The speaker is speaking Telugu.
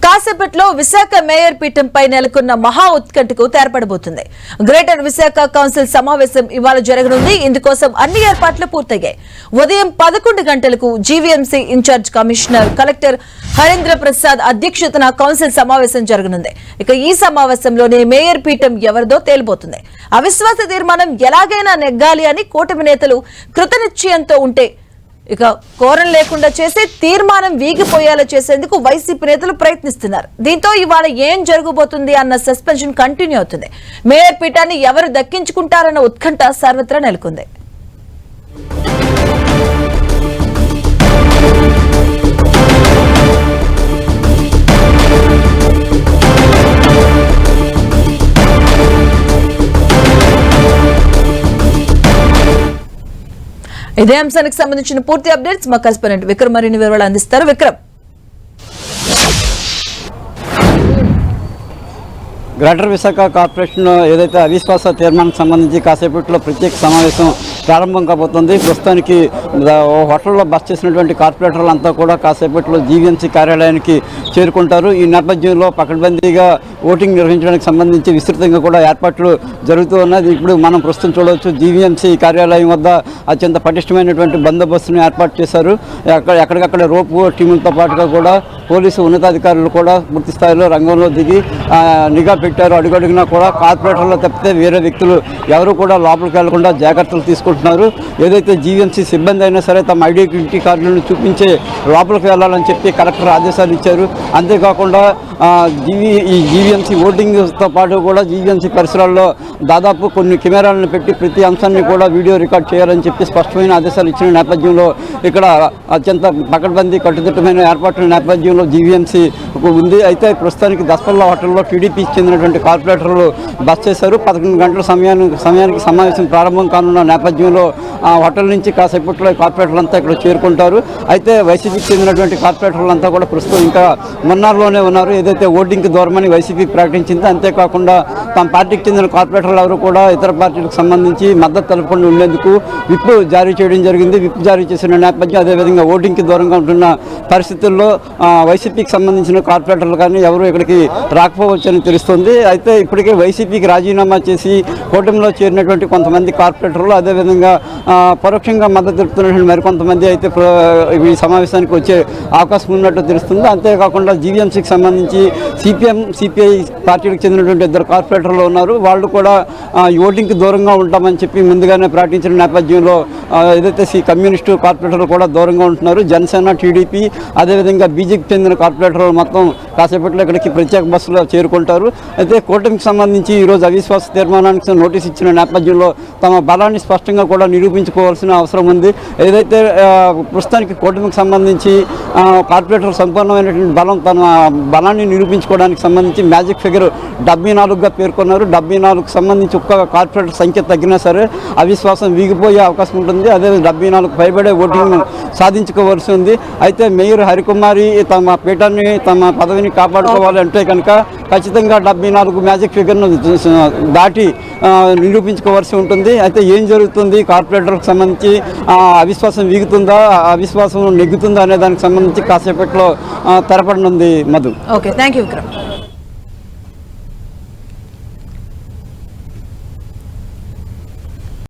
కాసేపట్లో విశాఖ మేయర్ పీఠంపై నెలకొన్న మహా ఉత్కంఠకు తెరపడబోతుంది. గ్రేటర్ విశాఖ కౌన్సిల్ సమావేశం ఇవాళ జరగనుంది. ఇందుకోసం అన్ని ఏర్పాట్లు పూర్తయ్యాయి. ఉదయం 11 గంటలకు GVMC incharge commissioner collector Harendra Prasad అధ్యక్షతన కౌన్సిల్ సమావేశం జరగనుంది. ఇక ఈ సమావేశంలోనే మేయర్ పీఠం ఎవరిదో తేలిపోతుంది. అవిశ్వాస తీర్మానం ఎలాగైనా నెగ్గాలి అని కూటమి నేతలు కృతనిశ్చయంతో ఉంటే ఇక కోరం లేకుండా చేసి తీర్మానం వీగిపోయేలా చేసేందుకు వైసీపీ నేతలు ప్రయత్నిస్తున్నారు. దీంతో ఇవాళ ఏం జరగబోతుంది అన్న సస్పెన్షన్ కంటిన్యూ అవుతుంది. మేయర్ పీఠాన్ని ఎవరు దక్కించుకుంటారన్న ఉత్కంఠ సర్వత్రా నెలకొంది. ఇదే అంశానికి సంబంధించిన పూర్తి అప్డేట్స్ మా కరెస్పాండెంట్ విక్రమ్ మరిన్ని వివరాలు అందిస్తారు. విక్రమ్, గ్రేటర్ విశాఖ కార్పొరేషన్ ఏదైతే అవిశ్వాస తీర్మానానికి సంబంధించి కాసేపట్లో ప్రత్యేక సమావేశం ప్రారంభం కాబోతుంది. ప్రస్తుతానికి హోటల్లో బస్ చేసినటువంటి కార్పొరేటర్లు అంతా కూడా కాసేపట్లో జీవీఎంసీ కార్యాలయానికి చేరుకుంటారు. ఈ నేపథ్యంలో పకడ్బందీగా ఓటింగ్ నిర్వహించడానికి సంబంధించి విస్తృతంగా కూడా ఏర్పాట్లు జరుగుతూ ఉన్నది. ఇప్పుడు మనం ప్రస్తుతం చూడవచ్చు, జీవీఎంసీ కార్యాలయం వద్ద అత్యంత పటిష్టమైనటువంటి బందోబస్తును ఏర్పాటు చేశారు. ఎక్కడికక్కడ రోపు టీములతో పాటుగా కూడా పోలీసు ఉన్నతాధికారులు కూడా పూర్తి స్థాయిలో రంగంలో దిగి నిఘా పెట్టారు. అడుగడుగునా కూడా కార్పొరేటర్లు తప్పితే వేరే వ్యక్తులు ఎవరు కూడా లోపలికి వెళ్లకుండా జాగ్రత్తలు తీసుకుంటున్నారు. ఏదైతే జీవీఎంసీ సిబ్బంది అయినా సరే తమ ఐడెంటిటీ కార్డులను చూపించే లోపలికి వెళ్ళాలని చెప్పి కలెక్టర్ ఆదేశాలు ఇచ్చారు. అంతేకాకుండా ఈ జీవీఎంసీ ఓటింగ్తో పాటు కూడా జీవీఎంసీ పరిసరాల్లో దాదాపు కొన్ని కెమెరాలను పెట్టి ప్రతి అంశాన్ని కూడా వీడియో రికార్డ్ చేయాలని చెప్పి స్పష్టమైన ఆదేశాలు ఇచ్చిన నేపథ్యంలో ఇక్కడ అత్యంత పకడ్బందీ కట్టుదిట్టమైన ఏర్పాట్ల నేపథ్యంలో జీవీఎంసీ ఉంది. అయితే ప్రస్తుతానికి దస్పల్లా హోటల్లో టీడీపీకి చెందినటువంటి కార్పొరేటర్లు బస్ చేశారు. 11 గంటల సమయానికి సమావేశం ప్రారంభం కానున్న నేపథ్యంలో ఆ హోటల్ నుంచి కాసేపట్లో కార్పొరేటర్లంతా ఇక్కడ చేరుకుంటారు. అయితే వైసీపీకి చెందినటువంటి కార్పొరేటర్లంతా కూడా ప్రస్తుతం ఇంకా మన్నార్లోనే ఉన్నారు. ఏదైతే ఓటింగ్కి దూరమని వైసీపీ ప్రకటించింది. అంతేకాకుండా తమ పార్టీకి చెందిన కార్పొరేటర్లు ఎవరు కూడా ఇతర పార్టీలకు సంబంధించి మద్దతు తెలపకుండా ఉండేందుకు విప్ జారీ చేయడం జరిగింది. విప్ జారీ చేసిన నేపథ్యం అదేవిధంగా ఓటింగ్కి దూరంగా ఉంటున్న పరిస్థితుల్లో వైసీపీకి సంబంధించిన కార్పొరేటర్లు కానీ ఎవరు ఇక్కడికి రాకపోవచ్చని తెలుస్తుంది. అయితే ఇప్పటికే వైసీపీకి రాజీనామా చేసి కూటమిలో చేరినటువంటి కొంతమంది కార్పొరేటర్లు అదేవిధంగా పరోక్షంగా మద్దతు తెలుపుతున్నటువంటి మరికొంతమంది అయితే ఈ సమావేశానికి వచ్చే అవకాశం ఉన్నట్టు తెలుస్తుంది. అంతేకాకుండా జీవీఎంసీకి సంబంధించి సిపిఎం సిపిఐ పార్టీలకు చెందినటువంటి 2 కార్పొరేటర్లు ఉన్నారు. వాళ్ళు కూడా ఈ ఓటింగ్కి దూరంగా ఉంటామని చెప్పి ముందుగానే ప్రకటించిన నేపథ్యంలో ఏదైతే కమ్యూనిస్టు కార్పొరేటర్లు కూడా దూరంగా ఉంటున్నారు. జనసేన, టీడీపీ అదేవిధంగా బీజేపీకి చెందిన కార్పొరేటర్లు మొత్తం కాసేపట్లో ఇక్కడికి ప్రత్యేక బస్సులో చేరుకుంటారు. అయితే కూటమికి సంబంధించి ఈరోజు అవిశ్వాస తీర్మానానికి నోటీస్ ఇచ్చిన నేపథ్యంలో తమ బలాన్ని స్పష్టంగా కూడా నిరూపించుకోవాల్సిన అవసరం ఉంది. ఏదైతే ప్రస్తుతానికి కూటమికి సంబంధించి కార్పొరేటర్ సంపూర్ణమైనటువంటి తన బలాన్ని నిరూపించుకోవడానికి సంబంధించి మ్యాజిక్ ఫిగర్ 74గా పేర్కొన్నారు. 74కు సంబంధించి ఒక్క కార్పొరేటర్ సంఖ్య తగ్గినా సరే అవిశ్వాసం వీగిపోయే అవకాశం ఉంటుంది. అదే 74కు పైబడే ఓటింగ్ సాధించుకోవాల్సి ఉంది. అయితే మేయర్ హరికుమారి తమ పీఠాన్ని తమ పదవిని కాపాడుకోవాలంటే కనుక ఖచ్చితంగా 74 మ్యాజిక్ ఫిగర్ను దాటి నిరూపించుకోవాల్సి ఉంటుంది. అయితే ఏం జరుగుతుంది, కార్పొరేటర్కి సంబంధించి అవిశ్వాసం వీగుతుందా, అవిశ్వాసం నెగ్గుతుందా అనే దానికి సంబంధించి కాసేపట్లో తెరపడనుంది. Madhu. Okay, thank you Vikram.